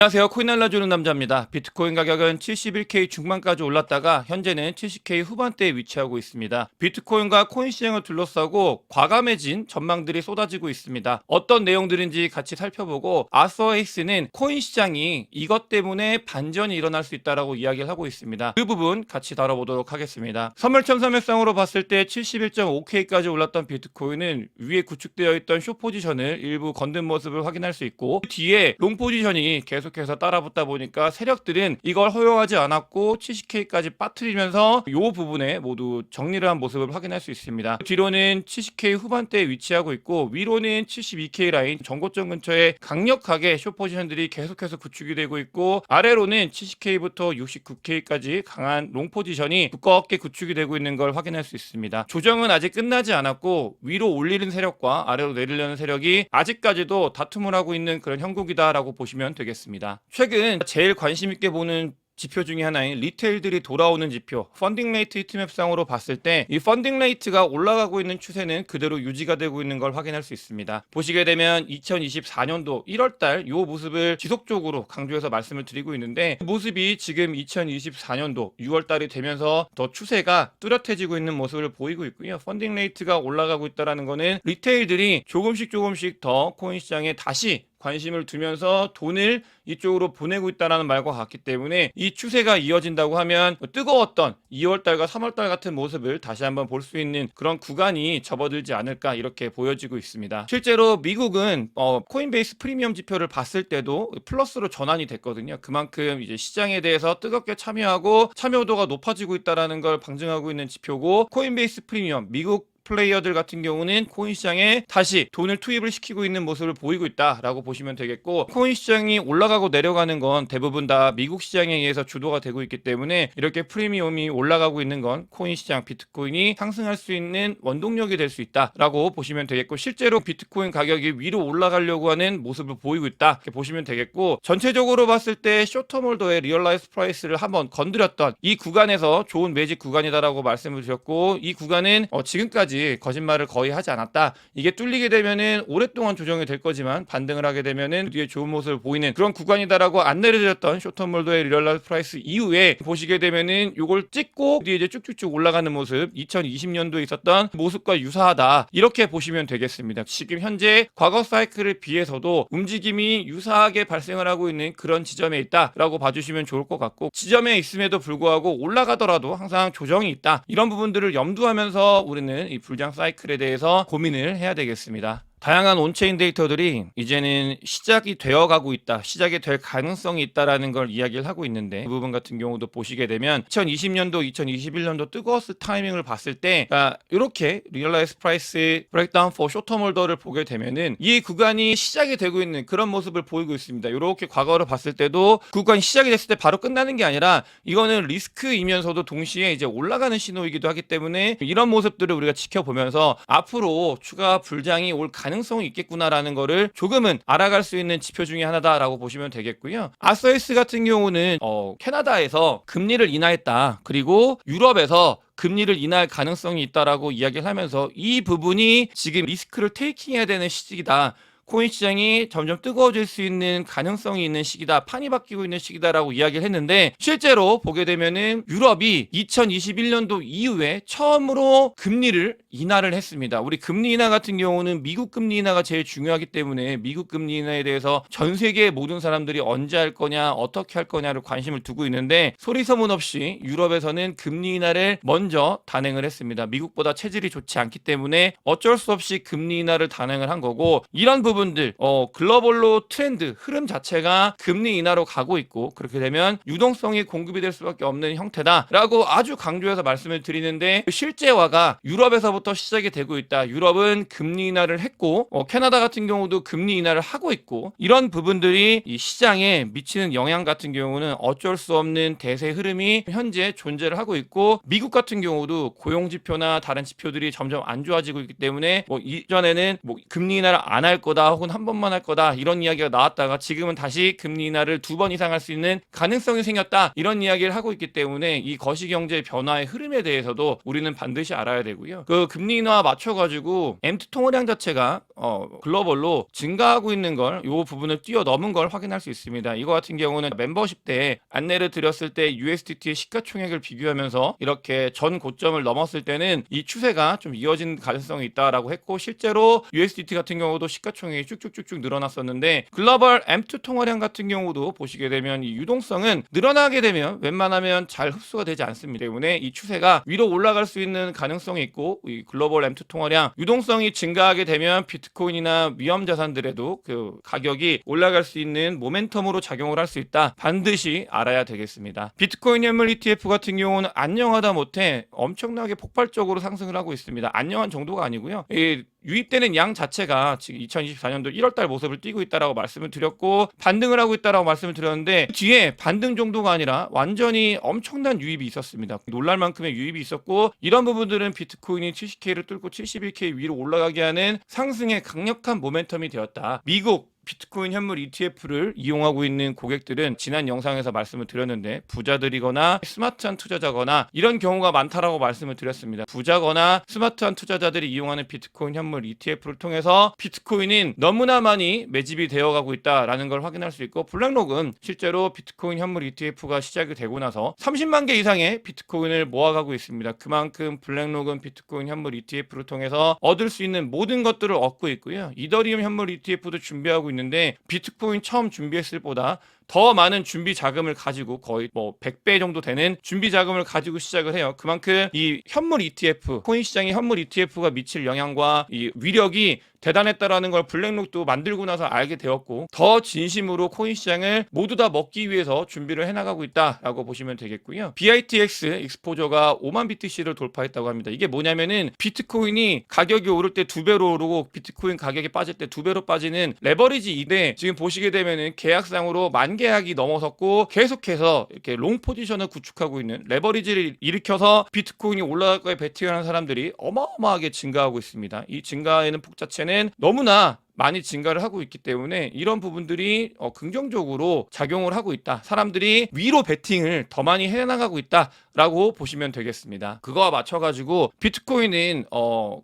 안녕하세요. 코인 알려주는 남자입니다. 비트코인 가격은 71K 중반까지 올랐다가 현재는 70K 후반대에 위치하고 있습니다. 비트코인과 코인 시장을 둘러싸고 과감해진 전망들이 쏟아지고 있습니다. 어떤 내용들인지 같이 살펴보고 아서에이스는 코인 시장이 이것 때문에 반전이 일어날 수 있다라고 이야기를 하고 있습니다. 그 부분 같이 다뤄보도록 하겠습니다. 선물첨삼일상으로 봤을 때 71.5K까지 올랐던 비트코인은 위에 구축되어 있던 숏 포지션을 일부 건든 모습을 확인할 수 있고, 뒤에 롱 포지션이 계속해서 따라붙다 보니까 세력들은 이걸 허용하지 않았고 70K까지 빠뜨리면서 이 부분에 모두 정리를 한 모습을 확인할 수 있습니다. 뒤로는 70K 후반대에 위치하고 있고, 위로는 72K 라인 전고점 근처에 강력하게 숏 포지션들이 계속해서 구축이 되고 있고, 아래로는 70K부터 69K까지 강한 롱 포지션이 두껍게 구축이 되고 있는 걸 확인할 수 있습니다. 조정은 아직 끝나지 않았고, 위로 올리는 세력과 아래로 내리려는 세력이 아직까지도 다툼을 하고 있는 그런 형국이다라고 보시면 되겠습니다. 최근 제일 관심 있게 보는 지표 중에 하나인 리테일들이 돌아오는 지표, 펀딩 레이트 히트맵상으로 봤을 때 이 펀딩 레이트가 올라가고 있는 추세는 그대로 유지가 되고 있는 걸 확인할 수 있습니다. 보시게 되면 2024년도 1월달 이 모습을 지속적으로 강조해서 말씀을 드리고 있는데, 그 모습이 지금 2024년도 6월달이 되면서 더 추세가 뚜렷해지고 있는 모습을 보이고 있고요. 펀딩 레이트가 올라가고 있다는 거는 리테일들이 조금씩 더 코인 시장에 다시 관심을 두면서 돈을 이쪽으로 보내고 있다는 말과 같기 때문에, 이 추세가 이어진다고 하면 뜨거웠던 2월달과 3월달 같은 모습을 다시 한번 볼 수 있는 그런 구간이 접어들지 않을까, 이렇게 보여지고 있습니다. 실제로 미국은 코인베이스 프리미엄 지표를 봤을 때도 플러스로 전환이 됐거든요. 그만큼 이제 시장에 대해서 뜨겁게 참여하고 참여도가 높아지고 있다는 걸 방증하고 있는 지표고, 코인베이스 프리미엄 미국 플레이어들 같은 경우는 코인 시장에 다시 돈을 투입을 시키고 있는 모습을 보이고 있다라고 보시면 되겠고, 코인 시장이 올라가고 내려가는 건 대부분 다 미국 시장에 의해서 주도가 되고 있기 때문에 이렇게 프리미엄이 올라가고 있는 건 코인 시장, 비트코인이 상승할 수 있는 원동력이 될 수 있다라고 보시면 되겠고, 실제로 비트코인 가격이 위로 올라가려고 하는 모습을 보이고 있다, 이렇게 보시면 되겠고, 전체적으로 봤을 때 쇼텀홀더의 리얼라이즈 프라이스를 한번 건드렸던 이 구간에서 좋은 매직 구간이다라고 말씀을 드렸고, 이 구간은 지금까지 거짓말을 거의 하지 않았다. 이게 뚫리게 되면은 오랫동안 조정이 될 거지만 반등을 하게 되면은 뒤에 좋은 모습을 보이는 그런 구간이다라고 안내를 드렸던 쇼텀몰더의 리얼라이즈 프라이스 이후에 보시게 되면은 요걸 찍고 뒤에 이제 쭉쭉쭉 올라가는 모습, 2020년도에 있었던 모습과 유사하다, 이렇게 보시면 되겠습니다. 지금 현재 과거 사이클에 비해서도 움직임이 유사하게 발생을 하고 있는 그런 지점에 있다라고 봐주시면 좋을 것 같고, 지점에 있음에도 불구하고 올라가더라도 항상 조정이 있다, 이런 부분들을 염두하면서 우리는 이 불장 사이클에 대해서 고민을 해야 되겠습니다. 다양한 온체인 데이터들이 이제는 시작이 되어가고 있다, 시작이 될 가능성이 있다라는 걸 이야기를 하고 있는데, 그 부분 같은 경우도 보시게 되면 2020년도, 2021년도 뜨거웠을 타이밍을 봤을 때 이렇게 리얼라이즈 프라이스 브레이크다운 포 쇼텀홀더를 보게 되면은 이 구간이 시작이 되고 있는 그런 모습을 보이고 있습니다. 이렇게 과거를 봤을 때도 구간이 시작이 됐을 때 바로 끝나는 게 아니라 이거는 리스크이면서도 동시에 이제 올라가는 신호이기도 하기 때문에, 이런 모습들을 우리가 지켜보면서 앞으로 추가 불장이 올 가능성이 있겠구나라는 거를 조금은 알아갈 수 있는 지표 중에 하나다라고 보시면 되겠고요. 아서에이스 같은 경우는 캐나다에서 금리를 인하했다, 그리고 유럽에서 금리를 인하할 가능성이 있다라고 이야기를 하면서 이 부분이 지금 리스크를 테이킹해야 되는 시기다, 코인 시장이 점점 뜨거워질 수 있는 가능성이 있는 시기다, 판이 바뀌고 있는 시기다라고 이야기를 했는데, 실제로 보게 되면은 유럽이 2021년도 이후에 처음으로 금리를 인하를 했습니다. 우리 금리 인하 같은 경우는 미국 금리 인하가 제일 중요하기 때문에 미국 금리 인하에 대해서 전 세계의 모든 사람들이 언제 할 거냐, 어떻게 할 거냐를 관심을 두고 있는데, 소리 소문 없이 유럽에서는 금리 인하를 먼저 단행을 했습니다. 미국보다 체질이 좋지 않기 때문에 어쩔 수 없이 금리 인하를 단행을 한 거고, 이런 부분들 글로벌로 트렌드 흐름 자체가 금리 인하로 가고 있고, 그렇게 되면 유동성이 공급이 될 수밖에 없는 형태다라고 아주 강조해서 말씀을 드리는데, 실제화가 유럽에서부터 시작이 되고 있다. 유럽은 금리 인하를 했고, 캐나다 같은 경우도 금리 인하를 하고 있고, 이런 부분들이 이 시장에 미치는 영향 같은 경우는 어쩔 수 없는 대세 흐름이 현재 존재를 하고 있고, 미국 같은 경우도 고용 지표나 다른 지표들이 점점 안 좋아지고 있기 때문에 이전에는 금리 인하를 안 할 거다, 혹은 한 번만 할 거다, 이런 이야기가 나왔다가 지금은 다시 금리 인하를 2번 이상 할 수 있는 가능성이 생겼다, 이런 이야기를 하고 있기 때문에 이 거시경제 변화의 흐름에 대해서도 우리는 반드시 알아야 되고요. 그 금리 인하 맞춰가지고 MT 통화량 자체가 글로벌로 증가하고 있는 걸, 이 부분을 뛰어넘은 걸 확인할 수 있습니다. 이거 같은 경우는 멤버십 때 안내를 드렸을 때 USDT의 시가총액을 비교하면서 이렇게 전 고점을 넘었을 때는 이 추세가 좀 이어진 가능성이 있다라고 했고, 실제로 USDT 같은 경우도 시가총액이 쭉쭉쭉쭉 늘어났었는데, 글로벌 M2 통화량 같은 경우도 보시게 되면 이 유동성은 늘어나게 되면 웬만하면 잘 흡수가 되지 않습니다. 때문에 이 추세가 위로 올라갈 수 있는 가능성이 있고, 이 글로벌 M2 통화량 유동성이 증가하게 되면 비트코인이나 위험 자산들에도 그 가격이 올라갈 수 있는 모멘텀으로 작용을 할 수 있다. 반드시 알아야 되겠습니다. 비트코인 현물 ETF 같은 경우는 안녕하다 못해 엄청나게 폭발적으로 상승을 하고 있습니다. 안녕한 정도가 아니고요. 유입되는 양 자체가 지금 2024년도 1월달 모습을 띄고 있다라고 말씀을 드렸고, 반등을 하고 있다라고 말씀을 드렸는데, 그 뒤에 반등 정도가 아니라 완전히 엄청난 유입이 있었습니다. 놀랄 만큼의 유입이 있었고, 이런 부분들은 비트코인이 70K를 뚫고 71K 위로 올라가게 하는 상승의 강력한 모멘텀이 되었다. 미국 비트코인 현물 ETF를 이용하고 있는 고객들은 지난 영상에서 말씀을 드렸는데, 부자들이거나 스마트한 투자자거나 이런 경우가 많다라고 말씀을 드렸습니다. 부자거나 스마트한 투자자들이 이용하는 비트코인 현물 ETF를 통해서 비트코인은 너무나 많이 매집이 되어가고 있다라는 걸 확인할 수 있고, 블랙록은 실제로 비트코인 현물 ETF가 시작이 되고 나서 30만 개 이상의 비트코인을 모아가고 있습니다. 그만큼 블랙록은 비트코인 현물 ETF를 통해서 얻을 수 있는 모든 것들을 얻고 있고요. 이더리움 현물 ETF도 준비하고 있는데, 비트코인 처음 준비했을 보다 더 많은 준비 자금을 가지고 거의 100배 정도 되는 준비 자금을 가지고 시작을 해요. 그만큼 이 현물 ETF, 코인 시장의 현물 ETF가 미칠 영향과 이 위력이 대단했다라는 걸 블랙록도 만들고 나서 알게 되었고, 더 진심으로 코인 시장을 모두 다 먹기 위해서 준비를 해나가고 있다라고 보시면 되겠고요. BITX 익스포저가 5만 BTC를 돌파했다고 합니다. 이게 뭐냐면은 비트코인이 가격이 오를 때 2배로 오르고 비트코인 가격이 빠질 때 2배로 빠지는 레버리지 2대, 지금 보시게 되면은 계약상으로 만 계약이 넘어섰고 계속해서 이렇게 롱 포지션을 구축하고 있는, 레버리지를 일으켜서 비트코인이 올라갈 거에 베팅하는 사람들이 어마어마하게 증가하고 있습니다. 이 증가에는 폭 자체는 너무나 많이 증가를 하고 있기 때문에 이런 부분들이 긍정적으로 작용을 하고 있다. 사람들이 위로 베팅을 더 많이 해나가고 있다라고 보시면 되겠습니다. 그거와 맞춰가지고 비트코인은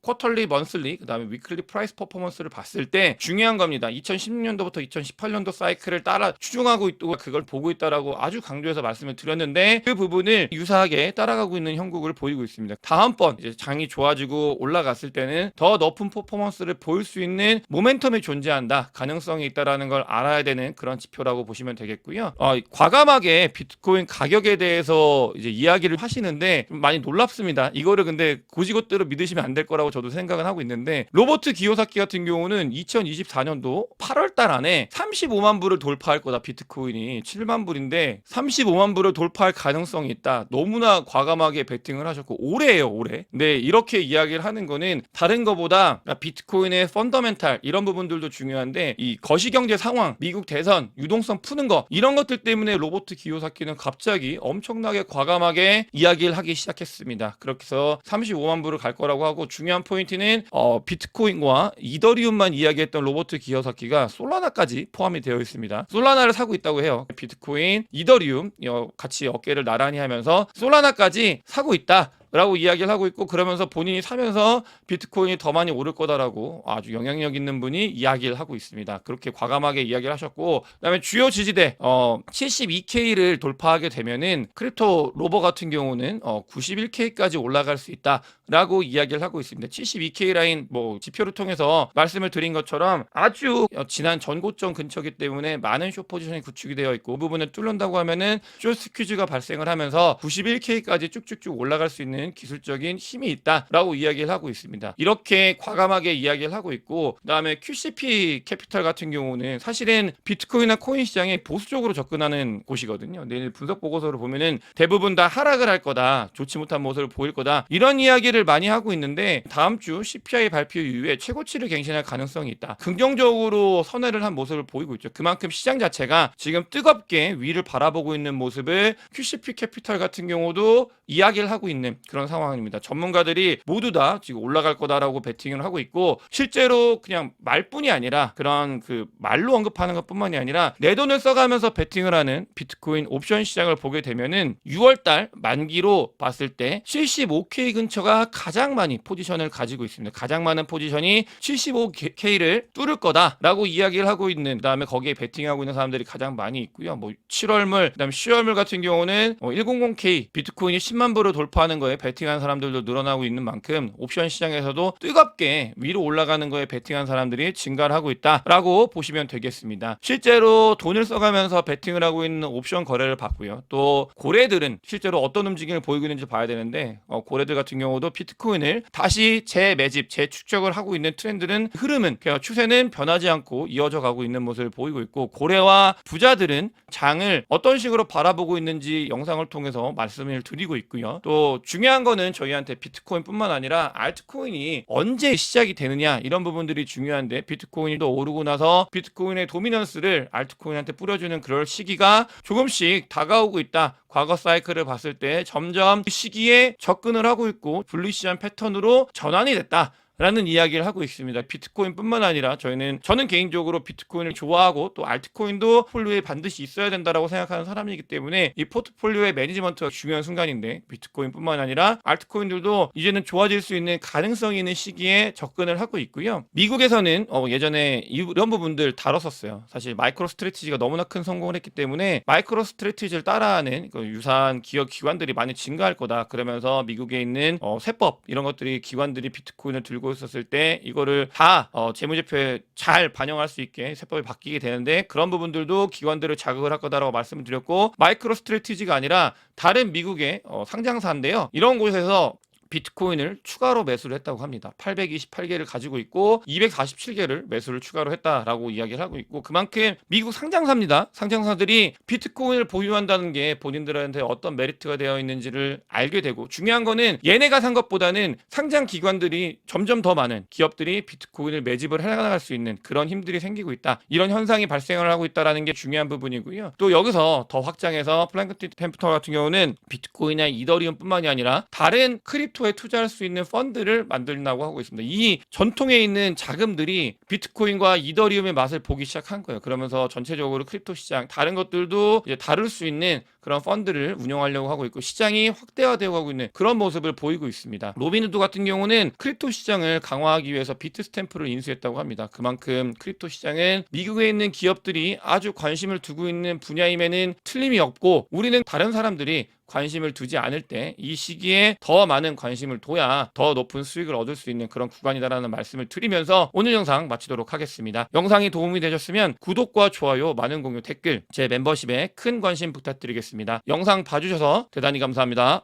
쿼터리, 먼슬리, 그다음에 위클리 프라이스 퍼포먼스를 봤을 때 중요한 겁니다. 2016년도부터 2018년도 사이클을 따라 추종하고 있고 그걸 보고 있다라고 아주 강조해서 말씀을 드렸는데, 그 부분을 유사하게 따라가고 있는 형국을 보이고 있습니다. 다음번 이제 장이 좋아지고 올라갔을 때는 더 높은 퍼포먼스를 보일 수 있는 모멘텀이 존재한다, 가능성이 있다라는 걸 알아야 되는 그런 지표라고 보시면 되겠고요. 과감하게 비트코인 가격에 대해서 이제 이야기를 하시는데 좀 많이 놀랍습니다. 이거를 근데 고지것대로 믿으시면 안 될 거라고 저도 생각은 하고 있는데, 로버트 기요사키 같은 경우는 2024년도 8월달 안에 35만 불을 돌파할 거다. 비트코인이 7만 불인데 35만 불을 돌파할 가능성이 있다. 너무나 과감하게 베팅을 하셨고, 올해예요, 올해. 근데 이렇게 이야기를 하는 거는 다른 거보다 비트코인의 펀더멘탈 이런 부분들도 중요한데, 이 거시경제 상황, 미국 대선, 유동성 푸는 거, 이런 것들 때문에 로버트 기요사키는 갑자기 엄청나게 과감하게 이야기를 하기 시작했습니다. 그렇게 해서 35만 불을 갈 거라고 하고, 중요한 포인트는 비트코인과 이더리움만 이야기했던 로버트 기요사키가 솔라나까지 포함이 되어 있습니다. 솔라나를 사고 있다고 해요. 비트코인, 이더리움 같이 어깨를 나란히 하면서 솔라나까지 사고 있다 라고 이야기를 하고 있고, 그러면서 본인이 사면서 비트코인이 더 많이 오를 거다라고 아주 영향력 있는 분이 이야기를 하고 있습니다. 그렇게 과감하게 이야기를 하셨고, 그다음에 주요 지지대 72K를 돌파하게 되면은 크립토 로버 같은 경우는 91K까지 올라갈 수 있다라고 이야기를 하고 있습니다. 72K 라인 지표를 통해서 말씀을 드린 것처럼 아주 지난 전고점 근처이기 때문에 많은 숏 포지션이 구축이 되어 있고, 그 부분을 뚫는다고 하면은 숏 스퀴즈가 발생을 하면서 91K까지 쭉쭉쭉 올라갈 수 있는 기술적인 힘이 있다라고 이야기를 하고 있습니다. 이렇게 과감하게 이야기를 하고 있고, 그다음에 QCP 캐피탈 같은 경우는 사실은 비트코인이나 코인 시장에 보수적으로 접근하는 곳이거든요. 내일 분석 보고서를 보면은 대부분 다 하락을 할 거다, 좋지 못한 모습을 보일 거다, 이런 이야기를 많이 하고 있는데, 다음 주 CPI 발표 이후에 최고치를 갱신할 가능성이 있다. 긍정적으로 선회를 한 모습을 보이고 있죠. 그만큼 시장 자체가 지금 뜨겁게 위를 바라보고 있는 모습을 QCP 캐피탈 같은 경우도 이야기를 하고 있는 그런 상황입니다. 전문가들이 모두 다 지금 올라갈 거다라고 베팅을 하고 있고, 실제로 그냥 말뿐이 아니라 그런 말로 언급하는 것뿐만이 아니라 내 돈을 써가면서 베팅을 하는 비트코인 옵션 시장을 보게 되면은 6월달 만기로 봤을 때 75K 근처가 가장 많이 포지션을 가지고 있습니다. 가장 많은 포지션이 75K를 뚫을 거다라고 이야기를 하고 있는, 그다음에 거기에 베팅하고 있는 사람들이 가장 많이 있고요. 뭐 7월물, 그다음에 10월물 같은 경우는 100K 비트코인이 10만 불을 돌파하는 거에 베팅한 사람들도 늘어나고 있는 만큼 옵션 시장에서도 뜨겁게 위로 올라가는 거에 베팅한 사람들이 증가를 하고 있다라고 보시면 되겠습니다. 실제로 돈을 써가면서 베팅을 하고 있는 옵션 거래를 봤고요. 또 고래들은 실제로 어떤 움직임을 보이고 있는지 봐야 되는데 고래들 같은 경우도 비트코인을 다시 재매집, 재축적을 하고 있는 트렌드는, 흐름은, 그냥 추세는 변하지 않고 이어져 가고 있는 모습을 보이고 있고, 고래와 부자들은 장을 어떤 식으로 바라보고 있는지 영상을 통해서 말씀을 드리고 있고요. 또 중요한 거는 저희한테 비트코인뿐만 아니라 알트코인이 언제 시작이 되느냐, 이런 부분들이 중요한데, 비트코인이 또 오르고 나서 비트코인의 도미넌스를 알트코인한테 뿌려주는 그럴 시기가 조금씩 다가오고 있다. 과거 사이클을 봤을 때 점점 시기에 접근을 하고 있고 불리시한 패턴으로 전환이 됐다 라는 이야기를 하고 있습니다. 비트코인뿐만 아니라 저는 개인적으로 비트코인을 좋아하고 또 알트코인도 포트폴리오에 반드시 있어야 된다라고 생각하는 사람이기 때문에 이 포트폴리오의 매니지먼트가 중요한 순간인데, 비트코인뿐만 아니라 알트코인들도 이제는 좋아질 수 있는 가능성이 있는 시기에 접근을 하고 있고요. 미국에서는 예전에 이런 부분들 다뤘었어요. 사실 마이크로 스트래티지가 너무나 큰 성공을 했기 때문에 마이크로 스트래티지를 따라하는 유사한 기업 기관들이 많이 증가할 거다. 그러면서 미국에 있는 세법, 이런 것들이, 기관들이 비트코인을 들고 있었을 때 이거를 다 재무제표에 잘 반영할 수 있게 세법이 바뀌게 되는데, 그런 부분들도 기관들을 자극을 할 거다라고 말씀을 드렸고, 마이크로 스트래티지가 아니라 다른 미국의 상장사인데요. 이런 곳에서 비트코인을 추가로 매수를 했다고 합니다. 828개를 가지고 있고 247개를 매수를 추가로 했다라고 이야기를 하고 있고, 그만큼 미국 상장사입니다. 상장사들이 비트코인을 보유한다는 게 본인들한테 어떤 메리트가 되어 있는지를 알게 되고, 중요한 거는 얘네가 산 것보다는 상장 기관들이, 점점 더 많은 기업들이 비트코인을 매집을 해나갈 수 있는 그런 힘들이 생기고 있다. 이런 현상이 발생을 하고 있다는 게 중요한 부분이고요. 또 여기서 더 확장해서 플랭크튼 템프터 같은 경우는 비트코인이나 이더리움뿐만이 아니라 다른 크립토에 투자할 수 있는 펀드를 만들려고 하고 있습니다. 이 전통에 있는 자금들이 비트코인과 이더리움의 맛을 보기 시작한 거예요. 그러면서 전체적으로 크립토 시장, 다른 것들도 이제 다룰 수 있는 그런 펀드를 운영하려고 하고 있고, 시장이 확대화되어 가고 있는 그런 모습을 보이고 있습니다. 로빈후드 같은 경우는 크립토 시장을 강화하기 위해서 비트 스탬프를 인수했다고 합니다. 그만큼 크립토 시장은 미국에 있는 기업들이 아주 관심을 두고 있는 분야임에는 틀림이 없고, 우리는 다른 사람들이 관심을 두지 않을 때 이 시기에 더 많은 관심을 둬야 더 높은 수익을 얻을 수 있는 그런 구간이다라는 말씀을 드리면서 오늘 영상 마치도록 하겠습니다. 영상이 도움이 되셨으면 구독과 좋아요, 많은 공유, 댓글, 제 멤버십에 큰 관심 부탁드리겠습니다. 영상 봐주셔서 대단히 감사합니다.